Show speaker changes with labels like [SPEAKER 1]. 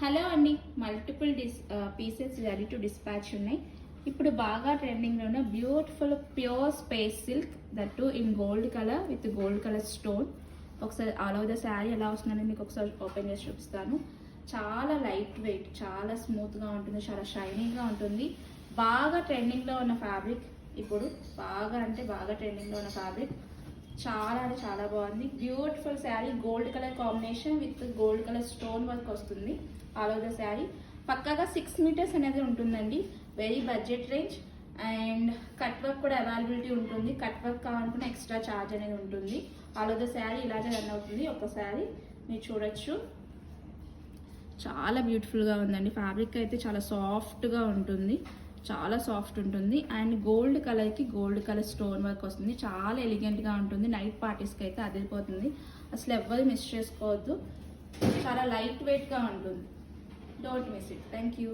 [SPEAKER 1] Hello అండి, multiple pieces ready to dispatch ఉన్నాయి. ఇప్పుడు బాగా ట్రెండింగ్లో ఉన్న beautiful pure space silk that in gold colour with gold colour stone. ఒకసారి ఆల్ ఓవర్ ద శారీ ఎలా వస్తుందని మీకు ఒకసారి ఓపెన్ చేసి చూపిస్తాను. చాలా లైట్ వెయిట్, చాలా స్మూత్గా ఉంటుంది, చాలా షైనీగా ఉంటుంది. బాగా ట్రెండింగ్లో ఉన్న ఫ్యాబ్రిక్, ఇప్పుడు బాగా అంటే బాగా ట్రెండింగ్లో ఉన్న ఫ్యాబ్రిక్. చాలా అంటే చాలా బాగుంది. Beautiful sari, gold colour combination with gold colour stone work వస్తుంది ఆల్ ఓవర్ ద శారీ. పక్కాగా 6 మీటర్స్ అనేది ఉంటుందండి. Very budget range. And cut work కూడా అవైలబిలిటీ ఉంటుంది. కట్ వర్క్ కావాలనుకున్న ఎక్స్ట్రా ఛార్జ్ అనేది ఉంటుంది. ఆల్ ఓవర్ ద శారీ ఇలాగే రన్ అవుతుంది. ఒక శారీ మీరు చూడొచ్చు, చాలా బ్యూటిఫుల్గా ఉందండి. ఫ్యాబ్రిక్ అయితే చాలా సాఫ్ట్గా ఉంటుంది, చాలా సాఫ్ట్ ఉంటుంది. అండ్ గోల్డ్ కలర్కి గోల్డ్ కలర్ స్టోన్ వర్క్ వస్తుంది. చాలా ఎలిగెంట్గా ఉంటుంది. నైట్ పార్టీస్కి అయితే అదిరిపోతుంది. అసలు ఎవ్వరు మిస్ చేసుకోవద్దు. చాలా లైట్ వెయిట్గా ఉంటుంది. Don't miss it. Thank you.